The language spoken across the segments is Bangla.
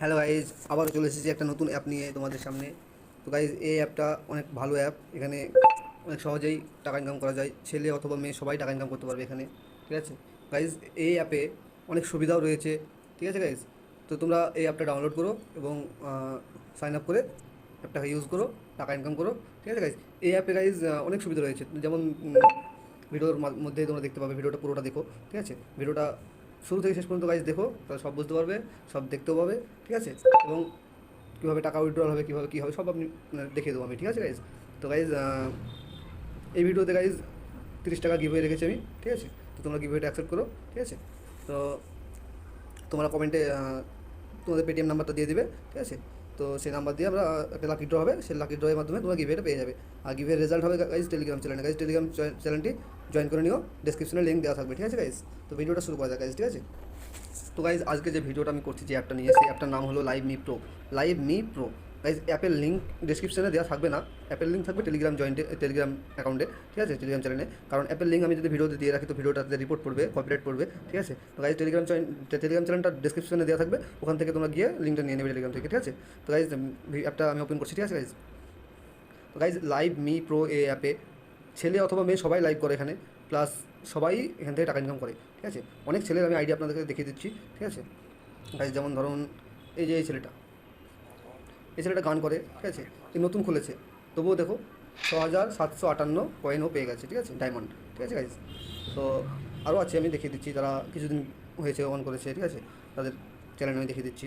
হ্যালো গাইজ, আবারও চলে এসেছি একটা নতুন অ্যাপ নিয়ে তোমাদের সামনে। তো গাইজ, এই অ্যাপটা অনেক ভালো অ্যাপ। এখানে অনেক সহজেই টাকা ইনকাম করা যায়। ছেলে অথবা মেয়ে সবাই টাকা ইনকাম করতে পারবে এখানে। ঠিক আছে গাইজ, এই অ্যাপে অনেক সুবিধাও রয়েছে। ঠিক আছে গাইজ, তো তোমরা এই অ্যাপটা ডাউনলোড করো এবং সাইন আপ করে অ্যাপটা ইউজ করো, টাকা ইনকাম করো। ঠিক আছে গাইজ, এই অ্যাপে গাইজ অনেক সুবিধা রয়েছে। যেমন ভিডিওর মধ্যে তোমরা দেখতে পাবে, ভিডিওটা পুরোটা দেখো। ঠিক আছে, ভিডিওটা শুরু থেকে শেষ পর্যন্ত গাইজ দেখো, তাহলে সব বুঝতে পারবে, সব দেখতেও পাবে। ঠিক আছে, এবং কীভাবে টাকা উইথড্রল হবে, কীভাবে কী হবে, সব আপনি দেখিয়ে দেবো আমি। ঠিক আছে গাইজ, তো গাইজ এই ভিডিওতে গাইজ 30 টাকা গিভওয়ে রেখেছি আমি। ঠিক আছে, তো তোমরা গিভওয়েটা অ্যাকসেপ্ট করো। ঠিক আছে, তো তোমরা কমেন্টে তোমাদের পেটিএম নাম্বারটা দিয়ে দিবে। ঠিক আছে, তো সেই নাম্বার দিয়ে আমরা একটা লাকি ড্র হবে, সেই লাকি ড্রয়ের মাধ্যমে তোমরা গিভওয়েটা পেয়ে যাবে। আর গিভওয়ের রেজাল্ট হবে গাইজ টেলিগ্রাম চ্যানেলে। গাইজ টেলিগ্রাম চ্যানেলটি জয়েন করে নিও, ডেসক্রিপশনে লিঙ্ক দেওয়া থাকবে। ঠিক আছে গাইজ, তো ভিডিওটা শুরু করা যাক গাইজ। ঠিক আছে, তো গাইজ আজকে যে ভিডিওটা আমি করছি, যে অ্যাপটা নিয়ে, সেই অ্যাপটার নাম হলো live me pro. Live me pro guys, অ্যাপের লিঙ্ক ডিসক্রিপশনে দেওয়া থাকবে না, অ্যাপের লিঙ্ক থাকবে টেলিগ্রাম টেলিগ্রাম অ্যাকাউন্টে। ঠিক আছে, টেলিগ্রাম চ্যানেলে। কারণ অ্যাপের লিঙ্ক আমি যদি ভিডিওতে দিয়ে রাখি তো ভিডিওটাতে রিপোর্ট পড়বে, কপিরাইট পড়বে। ঠিক আছে, তো গাইজ টেলিগ্রাম চ্যানেলটা ডিসক্রিপশনে দেওয়া থাকবে, ওখান থেকে তোমরা গিয়ে লিঙ্কটা নিয়ে নেবে টেলিগ্রাম থেকে। ঠিক আছে, তো গাইজ অ্যাপটা আমি ওপেন করছি। ঠিক আছে গাইজ, তো গাইজ লাইভ মি প্রো এই অ্যাপে ছেলে অথবা মেয়ে সবাই লাইভ করে এখানে, প্লাস সবাই এখান থেকে টাকা ইনকাম করে। ঠিক আছে, অনেক ছেলের আমি আইডিয়া আপনাদেরকে দেখিয়ে দিচ্ছি। ঠিক আছে গাইজ, যেমন ধরুন এই যে এই ছেলেটা গান করে। ঠিক আছে, এই নতুন খুলেছে, তবুও দেখো 6,758 কয়েনও পেয়ে গেছে। ঠিক আছে, ডায়মন্ড। ঠিক আছে গাইজ, তো আরও আছে, আমি দেখিয়ে দিচ্ছি যারা কিছুদিন হয়েছে অন করেছে। ঠিক আছে, তাদের চ্যানেল আমি দেখিয়ে দিচ্ছি,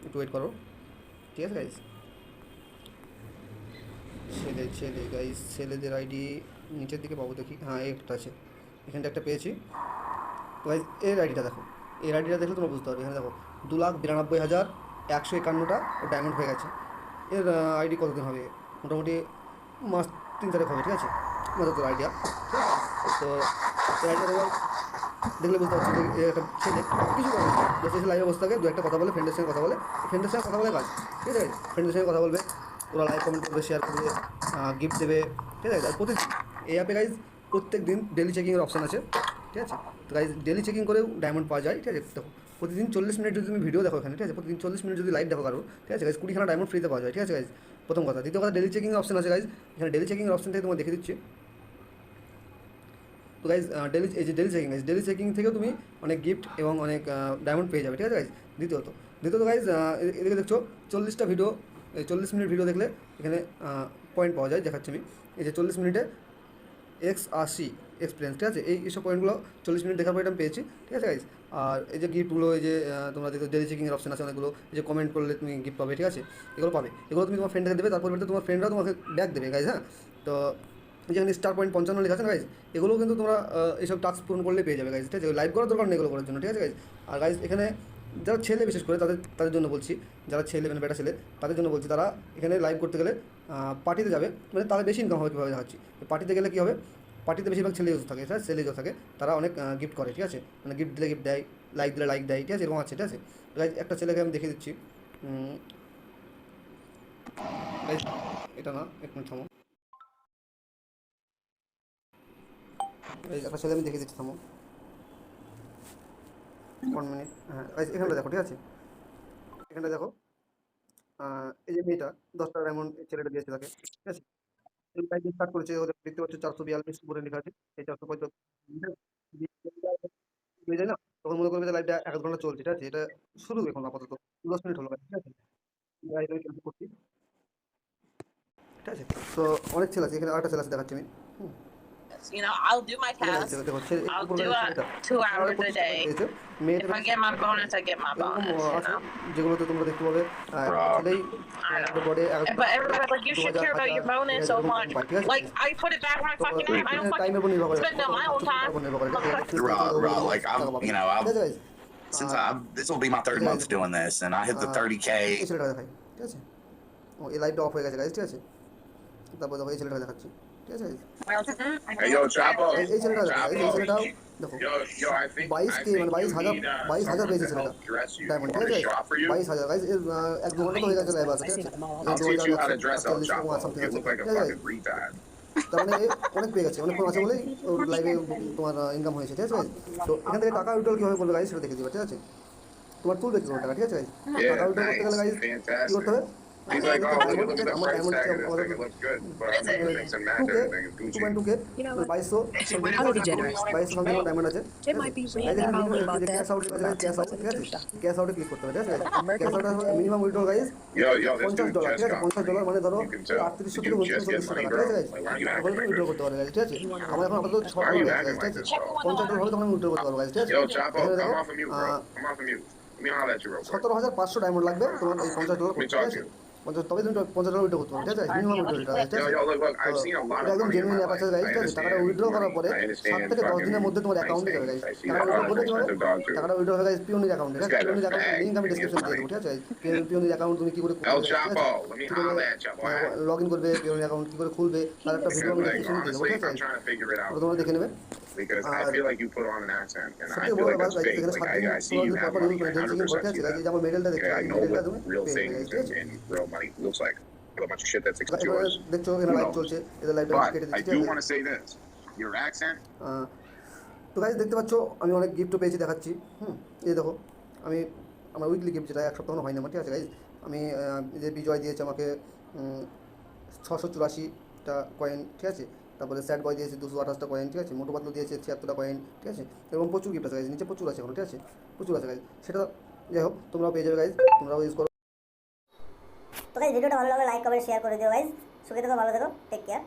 একটু ওয়েট করো। ঠিক আছে গাইজ, গাইজ ছেলেদের আইডি নিচের দিকে পাবো দেখি। হ্যাঁ, একটা আছে, এখানটা একটা পেয়েছি। তো গাইজ এর আইডিটা দেখো, এর আইডিটা দেখলে তোমরা বুঝতে পারবে। এখানে দেখো 2,92,151টা ও ডায়মন্ড হয়ে গেছে। এর আইডি কতদিন হবে, মোটামুটি মাস 3-4 হবে। ঠিক আছে, আমাদের তোর আইডিয়া। ঠিক আছে, তো এই আইডিয়া তোমার দেখলে বুঝতে পারছি যে এ একটা ছেলে কিছু করে না, বসে এসে লাইভে বসে থাকে, দু একটা কথা বলে, ফ্রেন্ডের সঙ্গে কথা বলে, ফ্রেন্ডের সঙ্গে কথা বলে কাজ। ঠিক আছে, ফ্রেন্ডের সঙ্গে কথা বলবে, ওরা লাইভ কমেন্ট করবে, শেয়ার করবে, গিফট দেবে। ঠিক আছে, আর প্রতিদিন এই অ্যাপে গাইজ প্রত্যেক দিন ডেলি চেকিংয়ের অপশান আছে। ঠিক আছে, তো গাইজ ডেলি চেকিং করেও ডায়মন্ড পাওয়া যায়। ঠিক আছে, দেখো প্রতিদিন 40 মিনিট যদি তুমি ভিডিও দেখো এখানে, ঠিক আছে, প্রতিদিন 40 মিনিট যদি লাইভ দেখো কারো, ঠিক আছে গাইজ, 20খানা ডায়মন্ড ফ্রিতে পাওয়া যায়। ঠিক আছে গাইজ, প্রথম কথা। দ্বিতীয় কথা, ডেলি চেকিংয়ের অপশান আছে গাইজ, এখানে ডেলি চেকিংয়ের অপশান থেকে তোমার দেখে দিচ্ছি। তো গাইজ এই যে ডেলি চেকিং থেকেও তুমি অনেক গিফট এবং অনেক ডায়মন্ড পেয়ে যাবে। ঠিক আছে গাইজ, দ্বিতীয়ত গাইজ এদিকে দেখছো 40টা ভিডিও, এই 40 মিনিট ভিডিও দেখলে এখানে পয়েন্ট পাওয়া যায়, দেখাচ্ছি আমি। এই যে 40 মিনিটে X80 এক্সপিরিয়েন্স। ঠিক আছে, এইসব পয়েন্টগুলো 40 মিনিট দেখার পর এটা আমি পেয়েছি। ঠিক আছে গাইজ, আর এই যে গিফটগুলো, এই যে তোমরা দেখো ডেলি চেকিংয়ের অপশন আছে অনেকগুলো, এই যে কমেন্ট করলে তুমি গিফট পাবে। ঠিক আছে, এগুলো পাবে, এগুলো তুমি তোমার ফ্রেন্ডকে দেবে, তারপর তোমার ফ্রেন্ডরাও তোমাকে ব্যাক দেবে গাইজ। হ্যাঁ, তো যেখানে স্টার পয়েন্ট 55 লেখা আছে না গাইজ, এগুলো কিন্তু তোমরা এইসব টাস্ক পূরণ করলে পেয়ে যাবে গাইজ। ঠিক আছে, লাইভ করার দরকার নেই এগুলো করার জন্য। ঠিক আছে গাইজ, আর গাইজ এখানে যারা ছেলে, বিশেষ করে তাদের তাদের জন্য বলছি, যারা ছেলে মানে বেটা ছেলে, তাদের জন্য বলছি, তারা এখানে লাইভ করতে গেলে পার্টিতে যাবে, মানে তাদের বেশি ইনকাম হবে কীভাবে দেখাচ্ছি। পার্টিতে গেলে কী হবে, পার্টিতে বেশিরভাগ ছেলে ইউজ থাকে। ঠিক আছে, ছেলে ইউজ থাকে, তারা অনেক গিফট করে। ঠিক আছে, মানে গিফট দিলে গিফট দেয়, লাইক দিলে লাইক দেয়। ঠিক আছে, এরকম আছে। ঠিক আছে, গাইজ একটা ছেলেকে আমি দেখিয়ে দিচ্ছি। গাইজ এটা না, এক মিনিট থামো। গাইজ একটা ছেলে আমি দেখিয়ে দিচ্ছি, থামো 1 মিনিট। হ্যাঁ গাইজ, এখানটা দেখো। ঠিক আছে, এখানটা দেখো, এই যে মেয়েটা 10 টাকা ডায়মন্ড এই ছেলেটা দিয়েছে তাকে। ঠিক আছে, লাইভ স্টার্ট করেছে, ওদের দেখতে পাচ্ছ 442 উপরে লেখা আছে, এই 445 হয়ে যায় না, তখন মনে করবে যে লাইভটা 1 ঘন্টা চলছে। ঠিক আছে, এটা শুরু এখন আপাতত 10 মিনিট হলো। ঠিক আছে, লাইভ আমি cancel করছি। ঠিক আছে, তো অনেক ছেলে আছে এখানে, আরেকটা ছেলে আছে দেখাচ্ছি আমি। হুম, I'll do my এখানে task. দেখো ছেলে, I'll উপরে do ছেলেটা 2 hours a 25 টাকা day. পেয়েছে, মেয়েটা If I get my bonus, I get my এরকম bonus, আছে, যেগুলোতে তোমরা দেখতে পাবে একটা Bruh. ছেলেই I একটা know. বডে But everybody's like, you should 2,000, care about your 1,000, bonus so much. ঠিক আছে, Like, I put it back when I তো fucking am. I don't টাইমের উপর fucking নির্ভর করে, spend it on my own time. নির্ভর করে। Bruh, like I'm, you know, ঠিক আছে I'm guys, since I'm this will be my third month doing this, and I hit the 30K. এই ছেলেটা দেখাই। ঠিক আছে, ও এই লাইভটা অফ হয়ে গেছে গাইজ। ঠিক আছে, তারপর দেখো এই ছেলেটা দেখাচ্ছি। ঠিক আছে গাইজ, Hey, yo, Chapo. এই ছেলেটা দেখো গাইজ, এই Chapo. ছেলেটাও দেখো Yo, I think 22K, মানে you 22,000, need 22,000 someone পেয়েছে to ছেলেটা help dress you. Diamond. You ঠিক want আছে me to guys, shop for you? 22,000 guys, এর 1-2 ঘন্টা তো হয়ে গেছে লাইভ আছে। ঠিক আছে, I'll teach you how to dress up, 2,040 Chapo. Something You আছে। look like a ঠিক আছে গাইজ, fucking retard. তার মানে এ অনেক পেয়ে গেছে, অনেকক্ষণ আছে বলেই ওর লাইভে তোমার ইনকাম হয়েছে। ঠিক আছে গাইজ, তো এখান থেকে টাকা উইড্রল কীভাবে করবে গাইজ সেটা দেখে দিবে। ঠিক আছে, তোমার তুলবে কি করে টাকা, ঠিক আছে গাইজ? টাকা Yeah, উইথড্র করতে গেলে nice. গাইজ কী করতে Fantastic. হবে? He's like, oh, look at the আমার price ডায়মন্ড tag হচ্ছে of this আমাদের thing. It looks good, but What I'm is like, it? it makes it match 2K, everything. It's 2.2K, Gucci. 2200 I'll be generous. 2200 something diamond আছে। It might be rare that I'll leave out cash that out for about cash 10 out, bucks ঠিক at আছে? the thrift shop. ক্যাশ আউটে ক্লিক করতে হবে, ঠিক আছে? American cash out Eagle. Minimum withdraw guys Yo, this $50, dude ঠিক just আছে? got $50 money. মানে ধরো You can tell. 3800 Did থেকে you just get 3900 money, টাকা, bro? ঠিক আছে? Like, why are you তাহলে acting তুমি like উইথড্র this? করতে পারবে, ঠিক আছে? আমার এখন আপাতত Why are you acting ঠিক like আছে? this, bro? $50 হলে তখন আমি উইথড্র করতে পারবো গাইজ, ঠিক আছে? Yo, Chapo, এখানে come দেখো off of mute, bro. Come off of mute. Let me holler at you real quick. 17,500 diamond লাগবে তোমার এই $50 Let me করতে, talk ঠিক to আছে? you. তবে তুমি $50 উইথড্র করতে পারবে, ঠিক আছে? মিনিমাম উইথড্র ঠিক আছে? Yo, look, তো I've seen a lot এটা of একদম money in genuine my app life. আছে গাইজ, I ঠিক আছে? টাকাটা understand উইথড্র করার money. পরে I 7 understand থেকে 10 fucking দিনের মধ্যে তোমার nice অ্যাকাউন্টে যাবে things. গাইজ। I see টাকাটা a উইথড্র lot of করতে কি হবে? expensive dog too. টাকাটা উইথড্র হবে গাইজ পিওনির অ্যাকাউন্টে, ঠিক This আছে? guy's a পিওনির অ্যাকাউন্টে fag, লিঙ্ক আমি and he has ডেসক্রিপশনে দিয়ে দেবো, money. ঠিক আছে? পিওনির অ্যাকাউন্ট তুমি কী করে El খুলবে, ঠিক আছে? Chapo, let me কী করে holler at you, boy. Log in করবে, পিওনির অ্যাকাউন্ট কী করে খুলবে তার একটা ভিডিও Because, আমি like, ডেসক্রিপশনে দিয়ে দেবো, honestly, ঠিক আছে? I'm trying to figure it ওটা out. তোমরা দেখে নেবে। Because I R feel like you put on an accent, and I সবথেকে feel বড় like ব্যাপার that's গাইজ, fake. এখানে Like, 7 দিন I see you have পর money. I ডেল চেকিং 100% করতে আছে see গাইজ, that. এই যে আমার মেডেলটা দেখছো, Okay, I এই know মেডেলটা what তুমি real পেয়ে যাবে things গাইজ, ঠিক আছে? and real money looks like. A bunch of shit that thinks it's এবার yours. দেখছো এখানে লাইভ চলছে, এদের লাইভটা But কেটে I দিচ্ছি, do ঠিক want আছে? to say this. Your accent, তো গাইজ দেখতে পাচ্ছ আমি অনেক গিফটও পেয়েছি, দেখাচ্ছি। এই দেখো আমি আমার উইকলি গিফট যেটা এক সপ্তাহ হয়নি আমার, ঠিক আছে গাইজ? আমি যে বিজয় দিয়েছে আমাকে 684টা কয়েন, ঠিক আছে? তারপরে স্যাড বয় দিয়েছে 228টা কয়েন, ঠিক আছে? মোটু পাতলু দিয়েছে 76টা কয়েন, ঠিক আছে? এরকম প্রচুর গিফট আছে গাইজ, নিচে প্রচুর আছে এখন, ঠিক আছে? প্রচুর আছে গাইজ, সেটা যাই হোক তোমরাও পেয়ে যাবে গাইজ, তোমরাও ইউজ করো। তো গাইজ ভিডিওটা ভালো লাগলে লাইক কমেন্ট শেয়ার করে দিও গাইজ। সুখে থেকো, ভালো থেকো, টেক কেয়ার।